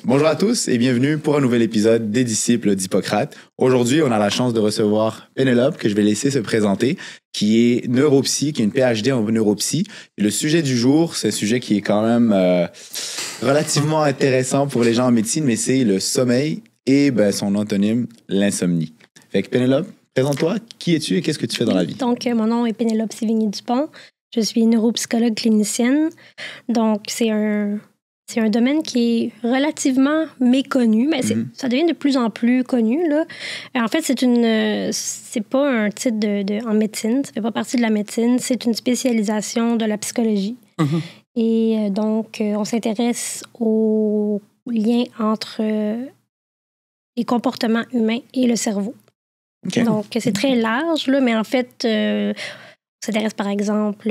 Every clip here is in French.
Bonjour à tous et bienvenue pour un nouvel épisode des Disciples d'Hippocrate. Aujourd'hui, on a la chance de recevoir Pénélope, que je vais laisser se présenter, qui est neuropsy, qui est une PhD en neuropsy. Et le sujet du jour, c'est un sujet qui est quand même relativement intéressant pour les gens en médecine, mais c'est le sommeil et son antonyme, l'insomnie. Fait que Pénélope, présente-toi, qui es-tu et qu'est-ce que tu fais dans la vie? Donc, mon nom est Pénélope Sévigny-Dupont. Je suis neuropsychologue clinicienne. Donc, c'est un domaine qui est relativement méconnu, mais ça devient de plus en plus connu, là. En fait, c'est pas un titre en médecine, ça fait pas partie de la médecine, c'est une spécialisation de la psychologie. Et donc, on s'intéresse aux liens entre les comportements humains et le cerveau. Okay. Donc, c'est très large, là, mais en fait, on s'intéresse par exemple,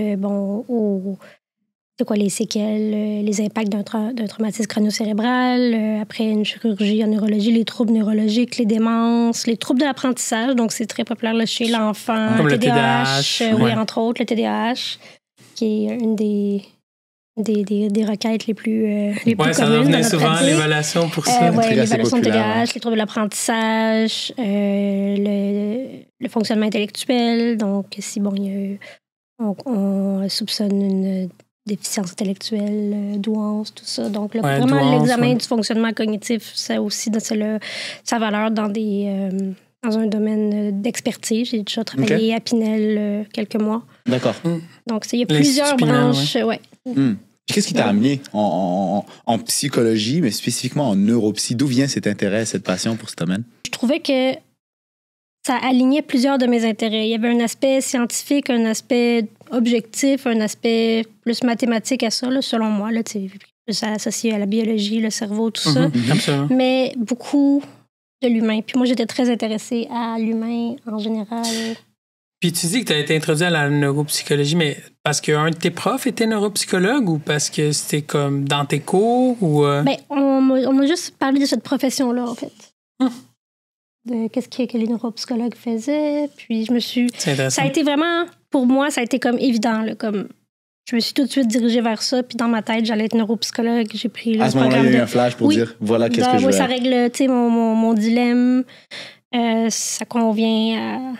c'est quoi les séquelles, les impacts d'un traumatisme crânio-cérébral, après une chirurgie en neurologie, les troubles neurologiques, les démences, les troubles de l'apprentissage. Donc, c'est très populaire là, chez l'enfant. Comme le TDAH. Oui, entre autres, le TDAH, qui est une des requêtes les plus communes. Ça revenait souvent l'évaluation pour ça. Oui, l'évaluation de TDAH, les troubles de l'apprentissage, le fonctionnement intellectuel. Donc, si on soupçonne une déficience intellectuelle, douance, tout ça. Donc, vraiment, l'examen du fonctionnement cognitif, ça aussi, c'est sa valeur dans un domaine d'expertise. J'ai déjà travaillé à Pinel quelques mois. D'accord. Donc, il y a plusieurs branches. Qu'est-ce qui t'a amené en psychologie, mais spécifiquement en neuropsy? D'où vient cet intérêt, cette passion pour ce domaine? Je trouvais que ça alignait plusieurs de mes intérêts. Il y avait un aspect scientifique, un aspect objectif, un aspect plus mathématique à ça, là, selon moi. Là, plus associé à la biologie, le cerveau, tout ça. Mais beaucoup de l'humain. Puis moi, j'étais très intéressée à l'humain en général. Puis tu dis que tu as été introduit à la neuropsychologie, mais parce qu'un de tes profs était neuropsychologue ou parce que c'était comme dans tes cours? Ou on m'a juste parlé de cette profession-là, en fait. De qu'est-ce que les neuropsychologues faisaient. Puis je me suis... C'est intéressant. Ça a été vraiment... Pour moi, ça a été comme évident. Là, comme je me suis tout de suite dirigée vers ça. Puis dans ma tête, j'allais être neuropsychologue. J'ai pris le à ce moment-là, il y a eu un flash pour dire, voilà, qu'est-ce que je veux. Ça règle mon dilemme. Ça convient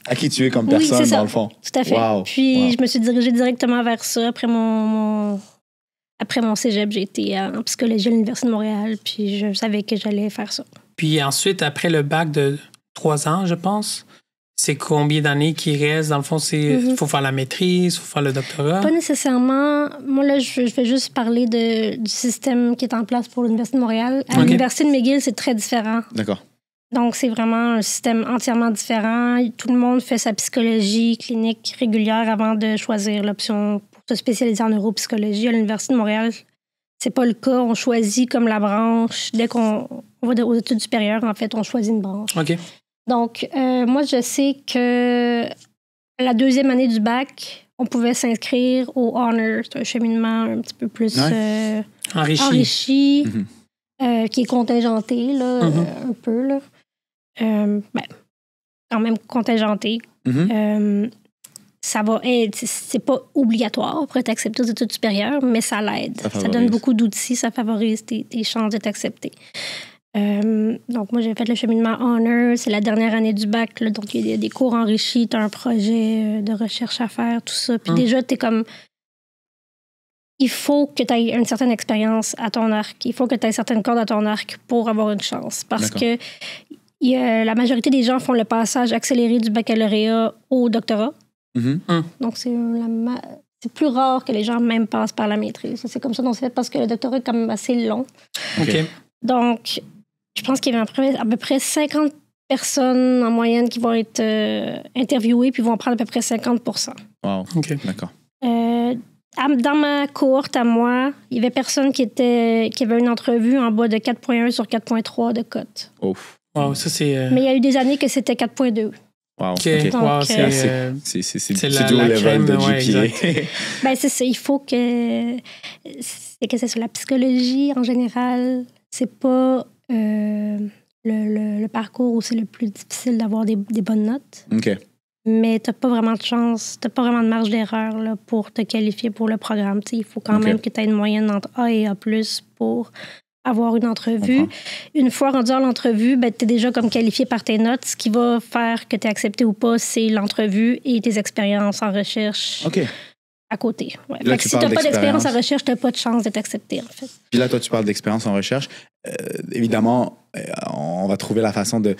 à qui tu es comme personne, dans le fond. Tout à fait. Wow. Puis je me suis dirigée directement vers ça. Après mon cégep, j'ai été en psychologie à l'Université de Montréal. Puis je savais que j'allais faire ça. Puis ensuite, après le bac de 3 ans, je pense, c'est combien d'années qui restent? Dans le fond, il faut faire la maîtrise, il faut faire le doctorat? Pas nécessairement. Moi, là, je vais juste parler du système qui est en place pour l'Université de Montréal. À l'Université de McGill, c'est très différent. D'accord. Donc, c'est vraiment un système entièrement différent. Tout le monde fait sa psychologie clinique régulière avant de choisir l'option pour se spécialiser en neuropsychologie. À l'Université de Montréal, c'est pas le cas. On choisit comme la branche. Dès qu'on va aux études supérieures, en fait, on choisit une branche. OK. Donc, moi, je sais que la deuxième année du bac, on pouvait s'inscrire au Honor. C'est un cheminement un petit peu plus enrichi qui est contingenté, là, un peu, là. Quand même contingenté. Ça va être, c'est pas obligatoire pour être accepté aux études supérieures, mais ça l'aide. Ça donne beaucoup d'outils, ça favorise tes chances d'être accepté. Donc, moi, j'ai fait le cheminement Honor. C'est la dernière année du bac, là, donc il y a des cours enrichis, tu as un projet de recherche à faire, tout ça. Puis déjà, tu es comme... Il faut que tu aies une certaine expérience à ton arc. Il faut que tu aies certaines cordes à ton arc pour avoir une chance. Parce que la majorité des gens font le passage accéléré du baccalauréat au doctorat. Donc, c'est plus rare que les gens même passent par la maîtrise. C'est comme ça qu'on se fait parce que le doctorat est quand même assez long. Donc, je pense qu'il y a à peu près 50 personnes en moyenne qui vont être interviewées puis vont prendre à peu près 50%. Wow. OK. D'accord. Dans ma cohorte à moi, il y avait personne qui avait une entrevue en bas de 4.1 sur 4.3 de cote. Wow, ça c'est... Mais il y a eu des années que c'était 4.2. Wow. Okay. Donc, wow, c'est du haut level de GPA. C'est ça. Il faut que... C'est sur la psychologie, en général, c'est pas le parcours où c'est le plus difficile d'avoir des bonnes notes. OK. Mais t'as pas vraiment de chance, t'as pas vraiment de marge d'erreur là, pour te qualifier pour le programme. T'sais, il faut quand même que tu aies une moyenne entre A et A+, pour avoir une entrevue. Une fois rendu à l'entrevue, ben, tu es déjà comme qualifié par tes notes. Ce qui va faire que tu es accepté ou pas, c'est l'entrevue et tes expériences en recherche à côté. Ouais. Là, si tu n'as pas d'expérience en recherche, tu n'as pas de chance d'être accepté, en fait. Puis là, toi, tu parles d'expérience en recherche. Évidemment, on va trouver la façon de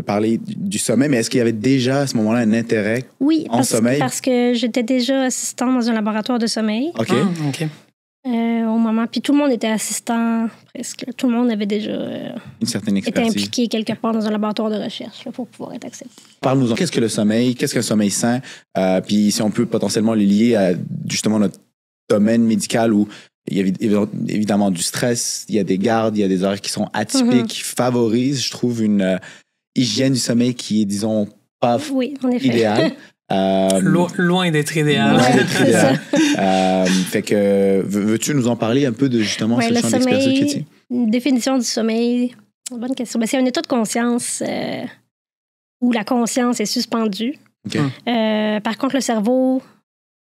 parler du sommeil, mais est-ce qu'il y avait déjà à ce moment-là un intérêt en sommeil? Oui, parce que j'étais déjà assistante dans un laboratoire de sommeil. OK. Au moment. Puis tout le monde était assistant, presque. Tout le monde avait déjà une certaine expertise. Été impliqué quelque part dans un laboratoire de recherche là, pour pouvoir être accepté. Parle-nous-en. Qu'est-ce que le sommeil? Qu'est-ce qu'un sommeil sain? Puis si on peut potentiellement le lier à justement notre domaine médical où il y a évidemment du stress, il y a des gardes, il y a des horaires qui sont atypiques, qui favorisent, je trouve, une hygiène du sommeil qui est, disons, pas idéale. Loin d'être idéal. Fait que, veux-tu nous en parler un peu de justement ce champ d'expertise que tu as? Une définition du sommeil, bonne question. Ben, c'est un état de conscience où la conscience est suspendue. Par contre, le cerveau,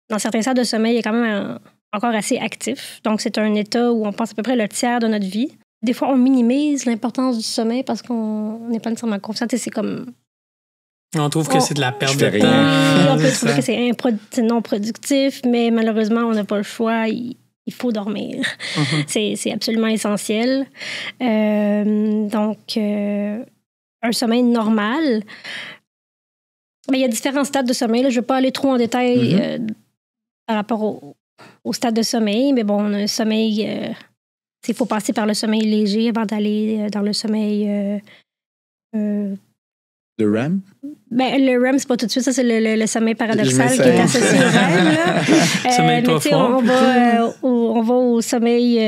dans certains stades de sommeil, est quand même encore assez actif. Donc, c'est un état où on passe à peu près le tiers de notre vie. Des fois, on minimise l'importance du sommeil parce qu'on n'est pas nécessairement conscient. C'est comme... On trouve que c'est de la perte de temps. On peut trouver que c'est non productif, mais malheureusement, on n'a pas le choix. Il faut dormir. C'est absolument essentiel. Donc, un sommeil normal. Mais il y a différents stades de sommeil. Là. Je ne vais pas aller trop en détail par rapport au stade de sommeil, mais bon, on a un sommeil... il faut passer par le sommeil léger avant d'aller dans le sommeil... Le REM? Ben, le REM, c'est pas tout de suite. Ça, c'est le sommeil paradoxal qui est associé au REM. Sommeil profond. On va au sommeil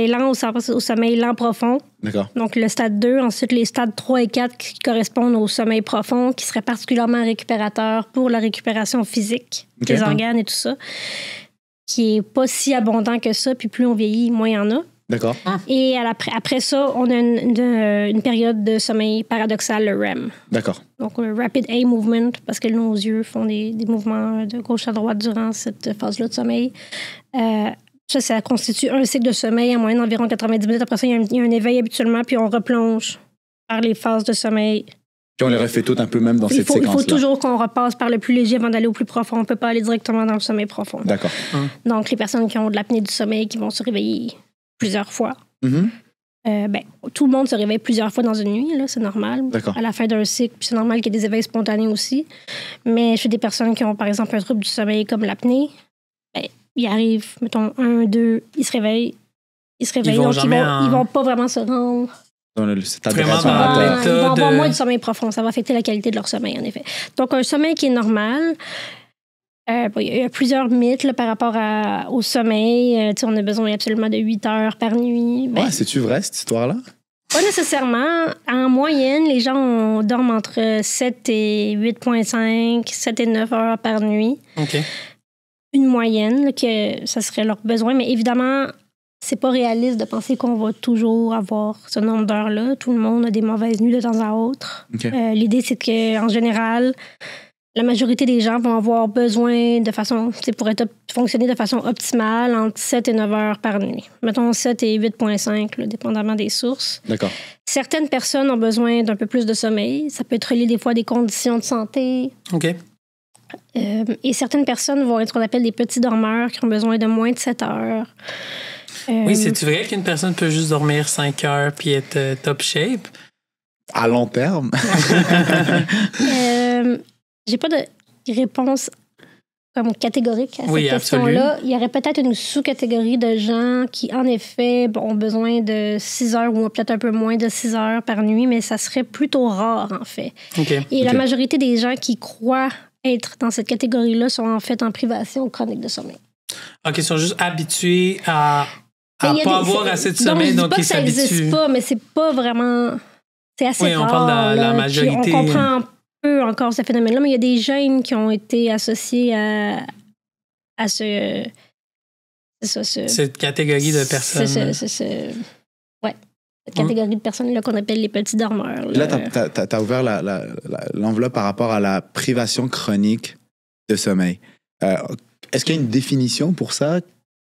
lent, au sommeil lent profond. D'accord. Donc, le stade 2. Ensuite, les stades 3 et 4 qui correspondent au sommeil profond, qui seraient particulièrement récupérateurs pour la récupération physique des organes et tout ça, qui est pas si abondant que ça. Puis plus on vieillit, moins il y en a. D'accord. Et après ça, on a une période de sommeil paradoxal, le REM. D'accord. Donc, le Rapid Eye Movement, parce que nos yeux font des mouvements de gauche à droite durant cette phase-là de sommeil. Ça constitue un cycle de sommeil en moyenne d'environ 90 minutes. Après ça, il y a un éveil habituellement, puis on replonge par les phases de sommeil. Puis on les refait toutes un peu même dans cette séquence-là. Il faut toujours qu'on repasse par le plus léger avant d'aller au plus profond. On ne peut pas aller directement dans le sommeil profond. D'accord. Donc, les personnes qui ont de l'apnée du sommeil, qui vont se réveiller plusieurs fois. Tout le monde se réveille plusieurs fois dans une nuit, là, c'est normal. D'accord. À la fin d'un cycle, puis c'est normal qu'il y ait des éveils spontanés aussi. Mais chez des personnes qui ont, par exemple, un trouble du sommeil comme l'apnée, ils arrivent, mettons, 1, 2, ils se réveillent. Ils vont pas vraiment se rendre. Dans le stade de ils vont avoir moins de sommeil profond. Ça va affecter la qualité de leur sommeil, en effet. Donc, un sommeil qui est normal... il y a plusieurs mythes là, par rapport au sommeil. On a besoin absolument de 8 heures par nuit. C'est-tu vrai, cette histoire-là? Pas nécessairement. En moyenne, les gens dorment entre 7 et 8,5, 7 et 9 heures par nuit. Une moyenne, là, que ça serait leur besoin. Mais évidemment, c'est pas réaliste de penser qu'on va toujours avoir ce nombre d'heures-là. Tout le monde a des mauvaises nuits de temps à autre. L'idée, c'est qu'en général... La majorité des gens vont avoir besoin pour fonctionner de façon optimale entre 7 et 9 heures par nuit. Mettons 7 et 8,5, dépendamment des sources. D'accord. Certaines personnes ont besoin d'un peu plus de sommeil. Ça peut être lié des fois à des conditions de santé. Et certaines personnes vont être ce qu'on appelle des petits dormeurs qui ont besoin de moins de 7 heures. Oui, c'est-tu vrai qu'une personne peut juste dormir 5 heures puis être top shape? À long terme? J'ai pas de réponse comme catégorique à cette question-là. Il y aurait peut-être une sous-catégorie de gens qui, en effet, ont besoin de 6 heures ou peut-être un peu moins de 6 heures par nuit, mais ça serait plutôt rare, en fait. Et la majorité des gens qui croient être dans cette catégorie-là sont en fait en privation chronique de sommeil. OK, ils sont juste habitués à pas avoir assez de sommeil, donc ils s'habituent. Ça n'existe pas, mais c'est pas vraiment... C'est assez rare. Oui, on parle de la majorité. On comprend peu encore ce phénomène-là, mais il y a des gènes qui ont été associés à cette catégorie de personnes. Cette catégorie de personnes-là qu'on appelle les petits dormeurs. Là, tu as ouvert l'enveloppe par rapport à la privation chronique de sommeil. Est-ce qu'il y a une définition pour ça?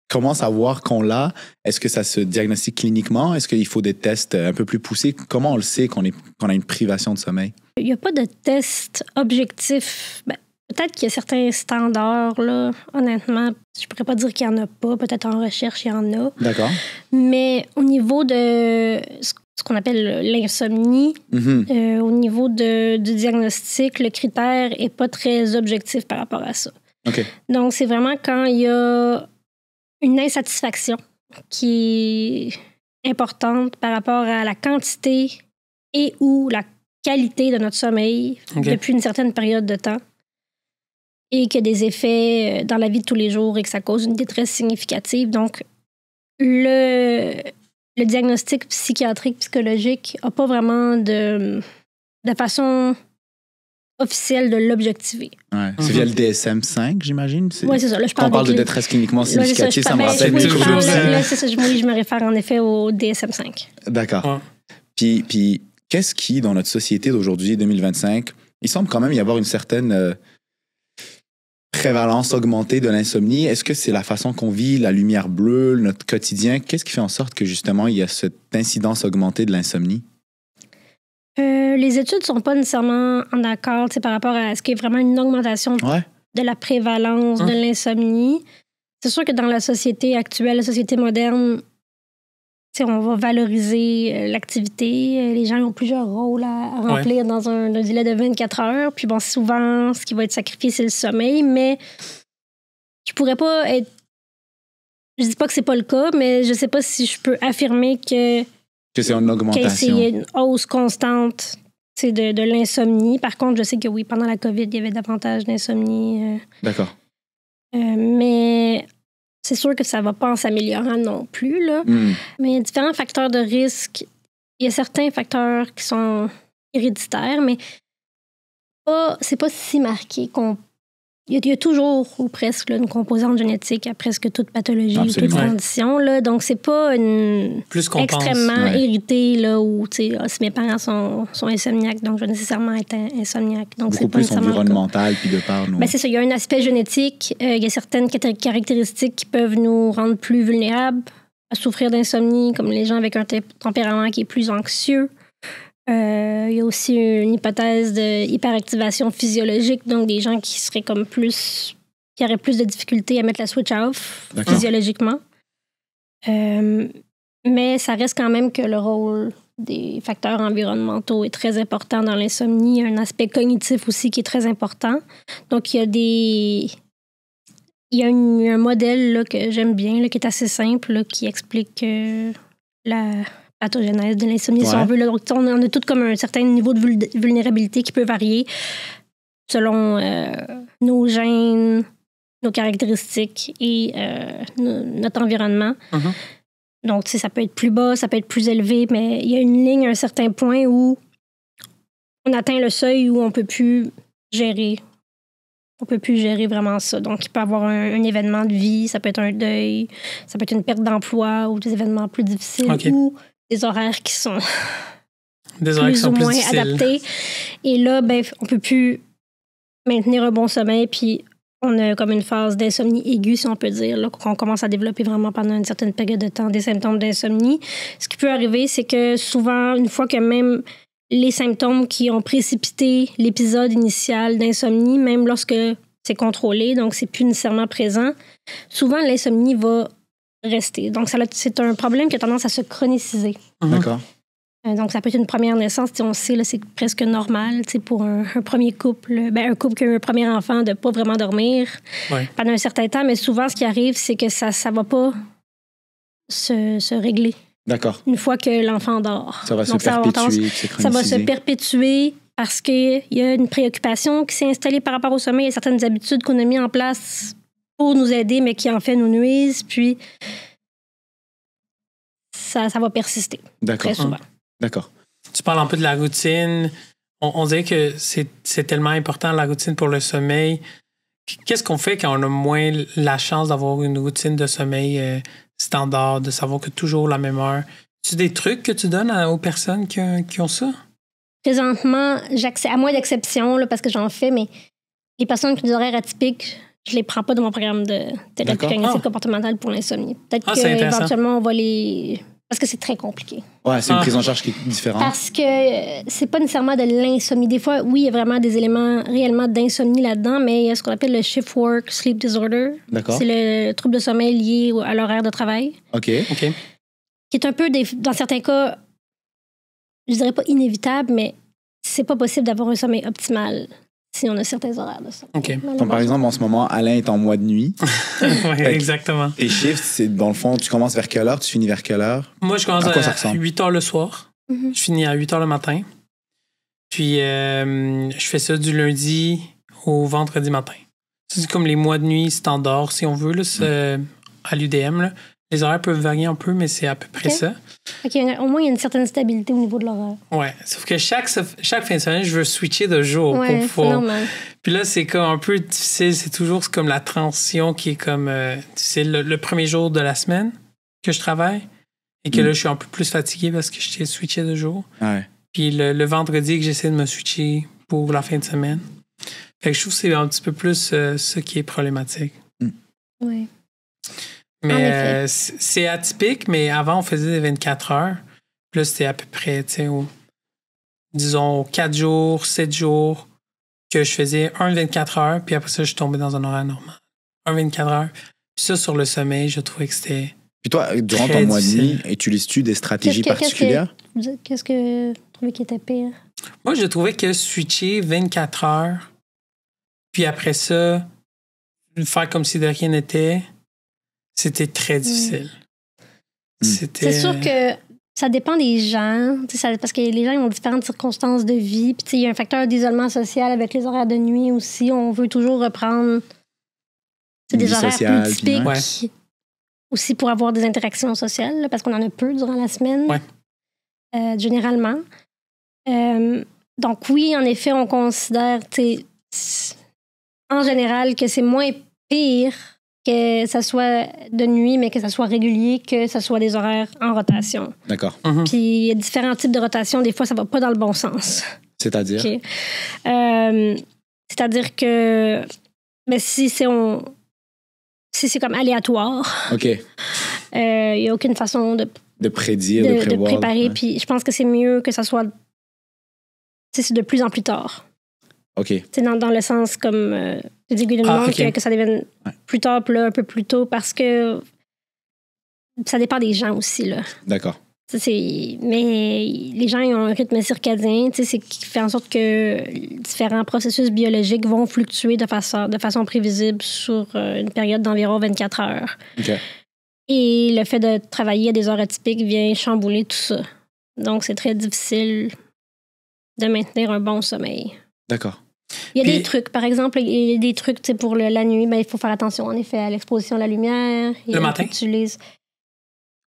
comment savoir qu'on l'a? Est-ce que ça se diagnostique cliniquement? Est-ce qu'il faut des tests un peu plus poussés? Comment on le sait qu'on a une privation de sommeil? Il n'y a pas de test objectif. Peut-être qu'il y a certains standards, là, honnêtement. Je pourrais pas dire qu'il n'y en a pas. Peut-être en recherche, il y en a. D'accord. Mais au niveau de ce qu'on appelle l'insomnie, au niveau du diagnostic, le critère n'est pas très objectif par rapport à ça. Okay. Donc, c'est vraiment quand il y a une insatisfaction qui est importante par rapport à la quantité et ou la qualité de notre sommeil depuis une certaine période de temps et qu'il y a des effets dans la vie de tous les jours et que ça cause une détresse significative. Donc, le diagnostic psychiatrique, psychologique n'a pas vraiment de façon officielle de l'objectiver. Ouais. C'est via le DSM-5, j'imagine? Oui, c'est ça. Là, quand on parle de détresse cliniquement significative, ça me rappelle mes cours je me réfère en effet au DSM-5. D'accord. Ouais. Puis qu'est-ce qui, dans notre société d'aujourd'hui, 2025, il semble quand même y avoir une certaine prévalence augmentée de l'insomnie. Est-ce que c'est la façon qu'on vit, la lumière bleue, notre quotidien? Qu'est-ce qui fait en sorte que, justement, il y a cette incidence augmentée de l'insomnie? Les études ne sont pas nécessairement en accord par rapport à ce qu'il y a vraiment une augmentation de la prévalence de l'insomnie. C'est sûr que dans la société actuelle, la société moderne, on va valoriser l'activité. Les gens ont plusieurs rôles à remplir dans un délai de 24 heures. Puis bon, souvent, ce qui va être sacrifié, c'est le sommeil. Mais je pourrais pas être... Je dis pas que c'est pas le cas, mais je sais pas si je peux affirmer que c'est une augmentation. Qu'il y a une hausse constante de l'insomnie. Par contre, je sais que oui, pendant la COVID, il y avait davantage d'insomnie. D'accord. Mais c'est sûr que ça ne va pas en s'améliorant non plus. Là. Mais il y a différents facteurs de risque. Il y a certains facteurs qui sont héréditaires, mais c'est pas si marqué qu'on... Il y a toujours, ou presque, une composante génétique à presque toute pathologie ou toute condition. Là. Donc, c'est pas extrêmement hérité là, où si mes parents sont insomniaques, donc je vais nécessairement être insomniaque. Donc, beaucoup plus environnemental, puis de par nous. C'est ça. Il y a un aspect génétique. Il y a certaines caractéristiques qui peuvent nous rendre plus vulnérables à souffrir d'insomnie, comme les gens avec un tempérament qui est plus anxieux. Il y a aussi une hypothèse de hyperactivation physiologique, donc des gens qui seraient comme qui auraient plus de difficultés à mettre la switch off physiologiquement. Mais ça reste quand même que le rôle des facteurs environnementaux est très important dans l'insomnie. Il y a un aspect cognitif aussi qui est très important. Donc, il y a un modèle là, que j'aime bien, là, qui est assez simple, là, qui explique la pathogénèse de l'insomnie, si on veut. Là. Donc, on a tout comme un certain niveau de vulnérabilité qui peut varier selon nos gènes, nos caractéristiques et notre environnement. Donc, ça peut être plus bas, ça peut être plus élevé, mais il y a une ligne à un certain point où on atteint le seuil où on ne peut plus gérer. On peut plus gérer vraiment ça. Donc, il peut y avoir un événement de vie, ça peut être un deuil, ça peut être une perte d'emploi ou des événements plus difficiles ou des horaires qui sont plus ou moins adaptés. Et là, on peut plus maintenir un bon sommeil, puis on a comme une phase d'insomnie aiguë, si on peut dire, là, qu'on commence à développer vraiment pendant une certaine période de temps des symptômes d'insomnie. Ce qui peut arriver, c'est que souvent, une fois que même les symptômes qui ont précipité l'épisode initial d'insomnie, même lorsque c'est contrôlé, donc c'est plus nécessairement présent, souvent l'insomnie va rester. Donc c'est un problème qui a tendance à se chroniciser. D'accord. Donc ça peut être une première naissance, on sait, là, c'est presque normal pour un premier couple, un couple qui a eu un premier enfant, de ne pas vraiment dormir pendant un certain temps, mais souvent ce qui arrive, c'est que ça ne va pas se régler. D'accord. Une fois que l'enfant dort. Ça va se perpétuer, ça va se perpétuer parce qu'il y a une préoccupation qui s'est installée par rapport au sommeil. Il y a certaines habitudes qu'on a mises en place pour nous aider, mais qui en fait nous nuisent. Puis ça va persister. D'accord. Très souvent. D'accord. Tu parles un peu de la routine. On dirait que c'est tellement important, la routine pour le sommeil. Qu'est-ce qu'on fait quand on a moins la chance d'avoir une routine de sommeil standard, de savoir que toujours la même heure? Tu as des trucs que tu donnes aux personnes qui ont ça? Présentement, à moins d'exception, là, parce que j'en fais, mais les personnes qui ont des horaires atypiques, je les prends pas dans mon programme de thérapie cognitive comportementale pour l'insomnie. Peut-être qu'éventuellement, on va les... Parce que c'est très compliqué. Ouais, c'est une prise en charge qui est différente. Parce que c'est pas nécessairement de l'insomnie. Des fois, oui, il y a vraiment des éléments réellement d'insomnie là-dedans, mais il y a ce qu'on appelle le Shift Work Sleep Disorder. D'accord. C'est le trouble de sommeil lié à l'horaire de travail. OK. Qui est un peu, dans certains cas, je dirais pas inévitable, mais c'est pas possible d'avoir un sommeil optimal si on a certains horaires de ça. Donc, par exemple, en ce moment, Alain est en mois de nuit. Oui, exactement. Et shift, c'est dans le fond, tu commences vers quelle heure? Tu finis vers quelle heure? Moi, je commence à 8 h le soir. Mm-hmm. Je finis à 8 h le matin. Puis, je fais ça du lundi au vendredi matin. C'est comme les mois de nuit standards, si on veut, là, à l'UDM. Là. Les horaires peuvent varier un peu, mais c'est à peu près ça. Au moins, il y a une certaine stabilité au niveau de l'horaire. Ouais, sauf que chaque fin de semaine, je veux switcher de jour. Ouais, c'est normal. Puis là, c'est comme un peu difficile. C'est toujours comme la transition qui est comme... c'est le premier jour de la semaine que je travaille et que là, je suis un peu plus fatigué parce que je t'ai switché de jour. Ouais. Puis le vendredi que j'essaie de me switcher pour la fin de semaine. Fait que je trouve que c'est un petit peu plus ce qui est problématique. Oui. Mais c'est atypique, mais avant, on faisait des 24 heures. Puis là, c'était à peu près, disons, 4 jours, 7 jours que je faisais un 24 heures, puis après ça, je suis tombé dans un horaire normal. Un 24 heures. Puis ça, sur le sommeil, je trouvais que c'était... Puis toi, durant ton mois de nuit, utilises-tu des stratégies particulières? Qu'est-ce que tu trouvais qui était pire? Moi, je trouvais que switcher 24 heures, puis après ça, faire comme si de rien n'était... C'était très difficile. C'est sûr que ça dépend des gens, parce que les gens ils ont différentes circonstances de vie. Puis il y a un facteur d'isolement social avec les horaires de nuit aussi. On veut toujours reprendre des horaires sociale, plus typiques aussi pour avoir des interactions sociales, là, parce qu'on en a peu durant la semaine, généralement. Donc oui, en effet, on considère en général que c'est moins pire que ça soit de nuit, mais que ça soit régulier, que ça soit des horaires en rotation. D'accord. Puis il y a différents types de rotation. Des fois, ça va pas dans le bon sens. C'est-à-dire? Okay. C'est-à-dire que si c'est comme aléatoire, il n'y a aucune façon de prédire, de prévoir. De préparer. Puis je pense que c'est mieux que ça soit c'est de plus en plus tard. OK. C'est dans le sens comme que ça devienne plus tard, puis là, un peu plus tôt, parce que ça dépend des gens aussi, là. D'accord. Mais les gens ils ont un rythme circadien, c'est qui fait en sorte que différents processus biologiques vont fluctuer de façon prévisible sur une période d'environ 24 heures. OK. Et le fait de travailler à des heures atypiques vient chambouler tout ça. Donc, c'est très difficile de maintenir un bon sommeil. D'accord. Il y a des trucs, par exemple, il y a des trucs pour la nuit, il faut faire attention en effet à l'exposition à la lumière. Le matin?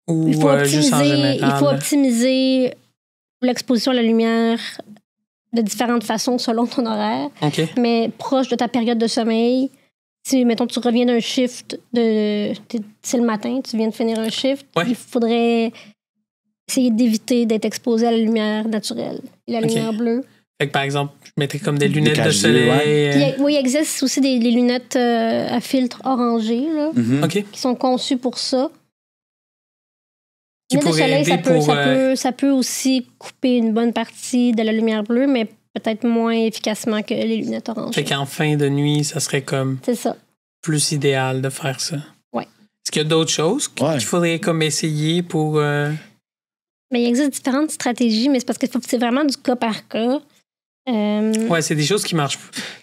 Ou il faut juste en général? Il faut optimiser l'exposition à la lumière de différentes façons selon ton horaire. Okay. Mais proche de ta période de sommeil, si, mettons, tu reviens d'un shift, c'est le matin, tu viens de finir un shift, il faudrait essayer d'éviter d'être exposé à la lumière naturelle et la lumière bleue. Fait que, par exemple, je mettrais comme des lunettes de soleil. Il existe aussi des lunettes à filtre orangé là, qui sont conçues pour ça. Les lunettes de soleil, ça peut aussi couper une bonne partie de la lumière bleue, mais peut-être moins efficacement que les lunettes orangées. Fait qu'en fin de nuit, ça serait comme plus idéal de faire ça. Ouais. Est-ce qu'il y a d'autres choses qu'il faudrait comme essayer pour... Mais il existe différentes stratégies, mais c'est parce que c'est vraiment du cas par cas. C'est des choses qui marchent.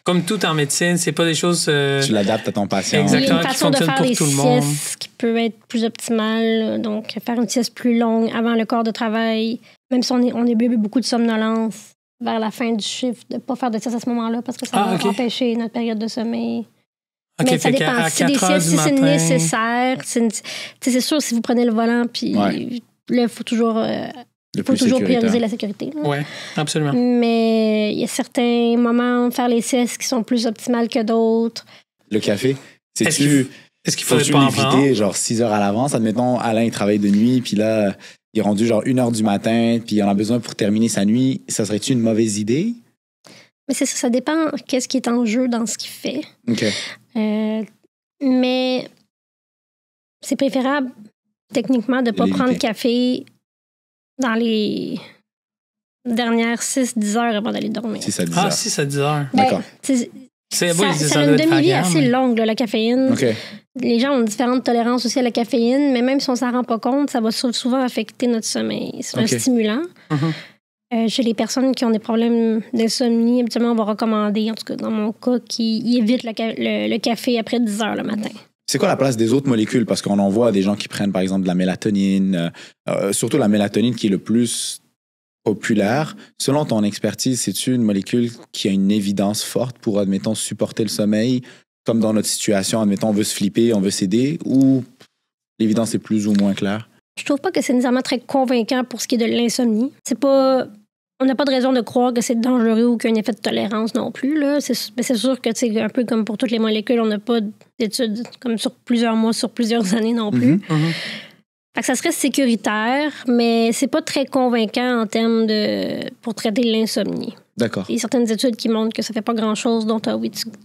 Comme tout en médecine, c'est pas des choses... Tu l'adaptes à ton patient. Exactement, il y a une façon de faire les siestes qui peut être plus optimale. Donc, faire une sieste plus longue avant le corps de travail. Même si on est beaucoup de somnolence vers la fin du shift, de ne pas faire de sieste à ce moment-là parce que ça va empêcher notre période de sommeil. Mais ça dépend. Si c'est nécessaire, c'est sûr, si vous prenez le volant, puis là, il faut toujours... Il faut toujours prioriser la sécurité. Oui, absolument. Mais il y a certains moments, faire les siestes qui sont plus optimales que d'autres. Le café, est-ce qu'il faudrait pas en prendre? Genre 6 heures à l'avance. Admettons, Alain, il travaille de nuit, puis là, il est rendu genre 1 heure du matin, puis il en a besoin pour terminer sa nuit. Ça serait-tu une mauvaise idée? Mais c'est ça dépend qu'est-ce qui est en jeu dans ce qu'il fait. OK. Mais c'est préférable, techniquement, de ne pas prendre de café dans les dernières 6-10 heures avant d'aller dormir. 6 à 10 heures. Ah, 6 à 10 heures. D'accord. Ça a une demi-vie assez longue, la caféine. Okay. Les gens ont différentes tolérances aussi à la caféine, mais même si on ne s'en rend pas compte, ça va souvent affecter notre sommeil. C'est un stimulant. Chez les personnes qui ont des problèmes d'insomnie, habituellement, on va recommander, en tout cas dans mon cas, qu'ils évitent le café après 10 heures le matin. C'est quoi la place des autres molécules? Parce qu'on en voit des gens qui prennent, par exemple, de la mélatonine, surtout la mélatonine qui est le plus populaire. Selon ton expertise, c'est-tu une molécule qui a une évidence forte pour, admettons, supporter le sommeil, comme dans notre situation, admettons, on veut se flipper, on veut s'aider, ou l'évidence est plus ou moins claire? Je trouve pas que c'est nécessairement très convaincant pour ce qui est de l'insomnie. On n'a pas de raison de croire que c'est dangereux ou qu'il y a un effet de tolérance non plus. Là. C'est sûr que c'est un peu comme pour toutes les molécules, on n'a pas d'études comme sur plusieurs mois, sur plusieurs années non plus. Fait que ça serait sécuritaire, mais c'est pas très convaincant en termes pour traiter l'insomnie. D'accord. Il y a certaines études qui montrent que ça fait pas grand-chose, donc tu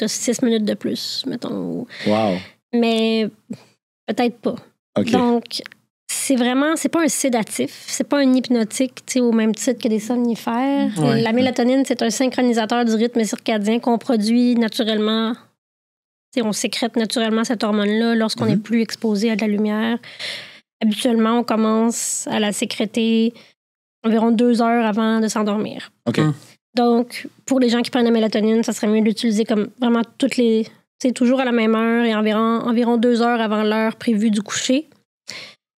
as 6 minutes de plus, mettons. Wow. Mais peut-être pas. Okay. Donc, c'est pas un sédatif, c'est pas un hypnotique, au même titre que des somnifères. Ouais. La mélatonine, c'est un synchronisateur du rythme circadien qu'on produit naturellement. On sécrète naturellement cette hormone-là lorsqu'on est plus exposé à de la lumière. Habituellement, on commence à la sécréter environ 2 heures avant de s'endormir. OK. Donc, pour les gens qui prennent la mélatonine, ça serait mieux d'utiliser comme vraiment toujours à la même heure et environ 2 heures avant l'heure prévue du coucher.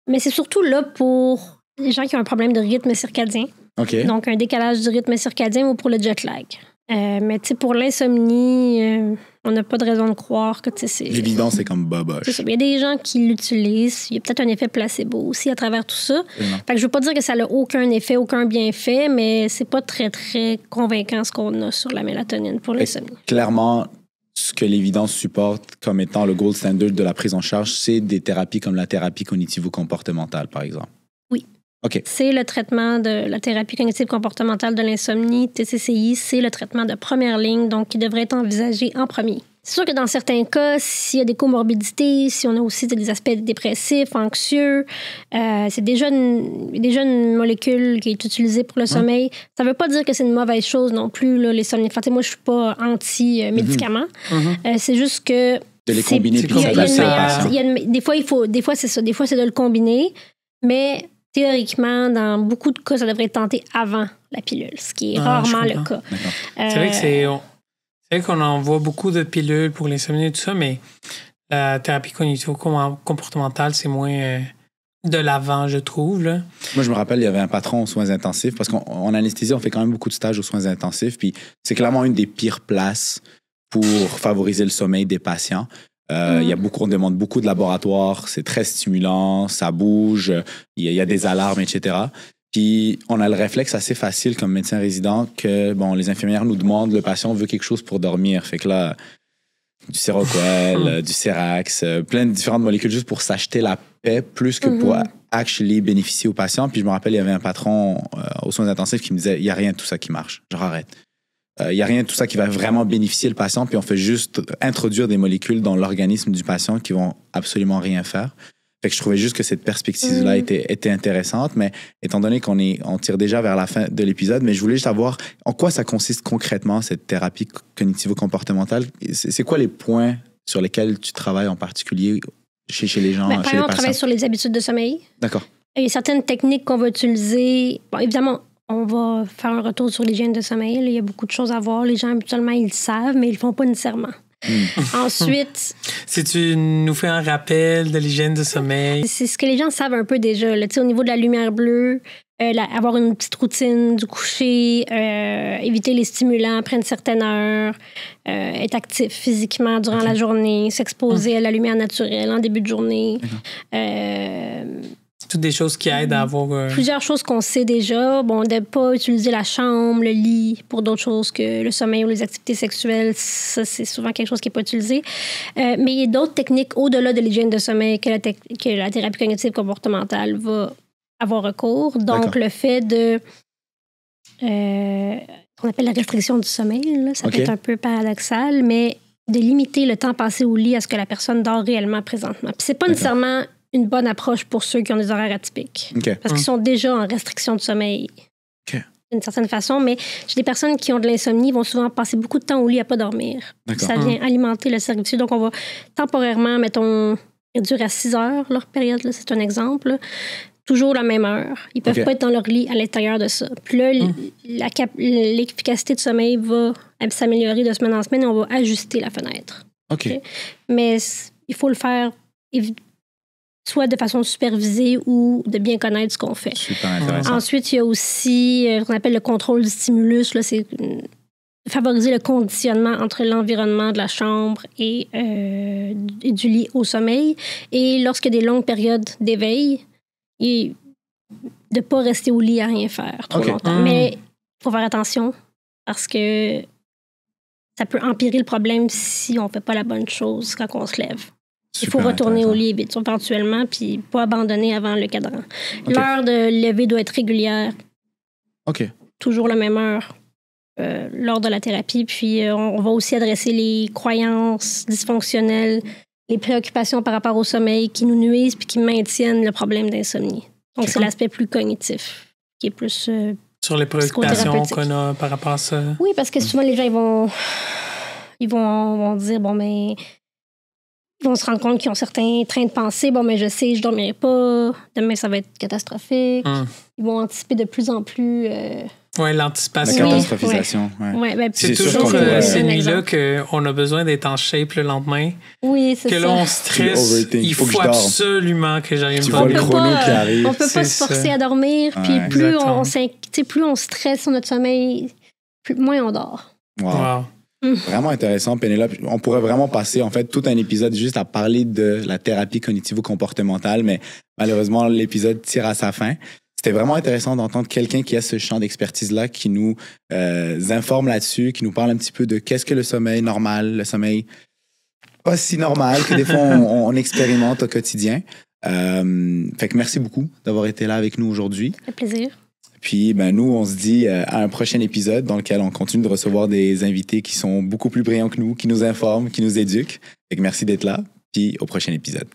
Mais c'est surtout là pour les gens qui ont un problème de rythme circadien. OK. Donc, un décalage du rythme circadien ou pour le jet lag. Mais pour l'insomnie, on n'a pas de raison de croire que c'est... L'évidence, c'est comme boboche. Il y a des gens qui l'utilisent. Il y a peut-être un effet placebo aussi à travers tout ça. Fait que je veux pas dire que ça n'a aucun effet, aucun bienfait, mais c'est pas très, très convaincant ce qu'on a sur la mélatonine pour l'insomnie. Clairement, ce que l'évidence supporte comme étant le gold standard de la prise en charge, c'est des thérapies comme la thérapie cognitivo-comportementale, par exemple. Oui. OK. C'est le traitement de la thérapie cognitive comportementale de l'insomnie, TCCI, c'est le traitement de première ligne, donc qui devrait être envisagé en premier. C'est sûr que dans certains cas, s'il y a des comorbidités, si on a aussi des aspects dépressifs, anxieux, c'est déjà une molécule qui est utilisée pour le sommeil. Ça ne veut pas dire que c'est une mauvaise chose non plus, là, les somnifères. Moi, je ne suis pas anti-médicaments. C'est juste que... De les combiner puis des fois, c'est ça. Des fois, c'est de le combiner, mais... Théoriquement, dans beaucoup de cas, ça devrait être tenté avant la pilule, ce qui est rarement le cas. C'est vrai qu'on en voit beaucoup de pilules pour l'insomnie et tout ça, mais la thérapie cognitivo-comportementale, c'est moins de l'avant, je trouve. Là. Moi, je me rappelle, il y avait un patron aux soins intensifs, parce qu'en anesthésie, on fait quand même beaucoup de stages aux soins intensifs, puis c'est clairement une des pires places pour favoriser le sommeil des patients. On demande beaucoup de laboratoires, c'est très stimulant, ça bouge, il y a des alarmes, etc. Puis on a le réflexe assez facile comme médecin résident que les infirmières nous demandent, le patient veut quelque chose pour dormir. Fait que là, du Seroquel, du Serax, plein de différentes molécules juste pour s'acheter la paix plus que pour actually bénéficier aux patients. Puis je me rappelle, il y avait un patron aux soins intensifs qui me disait, il n'y a rien de tout ça qui marche, genre arrête. Il n'y a rien de tout ça qui va vraiment bénéficier le patient, puis on fait juste introduire des molécules dans l'organisme du patient qui vont absolument rien faire. Fait que je trouvais juste que cette perspective-là était intéressante, mais étant donné on tire déjà vers la fin de l'épisode, mais je voulais juste savoir en quoi ça consiste concrètement, cette thérapie cognitivo-comportementale. C'est quoi les points sur lesquels tu travailles en particulier chez les gens, chez les patients? On travaille sur les habitudes de sommeil. D'accord. Il y a certaines techniques qu'on va utiliser. Bon, évidemment, on va faire un retour sur l'hygiène de sommeil. Il y a beaucoup de choses à voir. Les gens, habituellement, ils le savent, mais ils le font pas nécessairement. Ensuite... Si tu nous fais un rappel de l'hygiène de sommeil... C'est ce que les gens savent un peu déjà. Là, au niveau de la lumière bleue, avoir une petite routine du coucher, éviter les stimulants après une certaine heure, être actif physiquement durant la journée, s'exposer à la lumière naturelle en début de journée. Toutes des choses qui aident à avoir... Plusieurs choses qu'on sait déjà. De ne pas utiliser la chambre, le lit pour d'autres choses que le sommeil ou les activités sexuelles. Ça, c'est souvent quelque chose qui n'est pas utilisé. Mais il y a d'autres techniques au-delà de l'hygiène de sommeil que la thérapie cognitive comportementale va avoir recours. Donc, le fait de... qu'on appelle la restriction du sommeil, là, ça peut être un peu paradoxal, mais de limiter le temps passé au lit à ce que la personne dort réellement présentement. Puis c'est pas nécessairement une bonne approche pour ceux qui ont des horaires atypiques. Parce qu'ils sont déjà en restriction de sommeil. D'une certaine façon, mais j'ai des personnes qui ont de l'insomnie vont souvent passer beaucoup de temps au lit à pas dormir. Ça vient alimenter le cercle vicieux. Donc, on va temporairement, mettons, réduire à 6 heures leur période, là, c'est un exemple. Là. Toujours la même heure. Ils peuvent pas être dans leur lit à l'intérieur de ça. Puis là, l'efficacité de sommeil va s'améliorer de semaine en semaine et on va ajuster la fenêtre. Mais il faut le faire soit de façon supervisée ou de bien connaître ce qu'on fait. Super intéressant. Ensuite, il y a aussi ce qu'on appelle le contrôle du stimulus. Là, c'est favoriser le conditionnement entre l'environnement de la chambre et du lit au sommeil. Et lorsqu'il y a des longues périodes d'éveil, de ne pas rester au lit à rien faire trop longtemps. Mais il faut faire attention parce que ça peut empirer le problème si on ne fait pas la bonne chose quand on se lève. Il faut retourner au lit éventuellement puis pas abandonner avant le cadran. L'heure de lever doit être régulière. Toujours la même heure lors de la thérapie. Puis on va aussi adresser les croyances dysfonctionnelles, les préoccupations par rapport au sommeil qui nous nuisent puis qui maintiennent le problème d'insomnie. Donc, c'est l'aspect plus cognitif qui est plus sur les préoccupations qu'on a par rapport à ça. Oui, parce que souvent, les gens, ils vont dire, bon, mais... Ils vont se rendre compte qu'ils ont certains trains de pensée. Bon, mais je sais, je dormirai pas. Demain, ça va être catastrophique. Ils vont anticiper de plus en plus. L'anticipation. La catastrophisation. C'est toujours ces nuits-là qu'on a besoin d'être en shape le lendemain. Oui, c'est ça. Que là, on stresse. Il faut absolument que j'arrive pas à dormir. Tu vois le chrono qui arrive. On peut pas se forcer à dormir. Puis plus on stresse sur notre sommeil, moins on dort. Wow. Vraiment intéressant, Pénélope. On pourrait vraiment passer, en fait, tout un épisode juste à parler de la thérapie cognitivo-comportementale, mais malheureusement, l'épisode tire à sa fin. C'était vraiment intéressant d'entendre quelqu'un qui a ce champ d'expertise-là, qui nous informe là-dessus, qui nous parle un petit peu de qu'est-ce que le sommeil normal, le sommeil pas si normal, que des fois, on expérimente au quotidien. Fait que merci beaucoup d'avoir été là avec nous aujourd'hui. Un plaisir. Puis, nous, on se dit à un prochain épisode dans lequel on continue de recevoir des invités qui sont beaucoup plus brillants que nous, qui nous informent, qui nous éduquent. Fait que merci d'être là. Puis, au prochain épisode.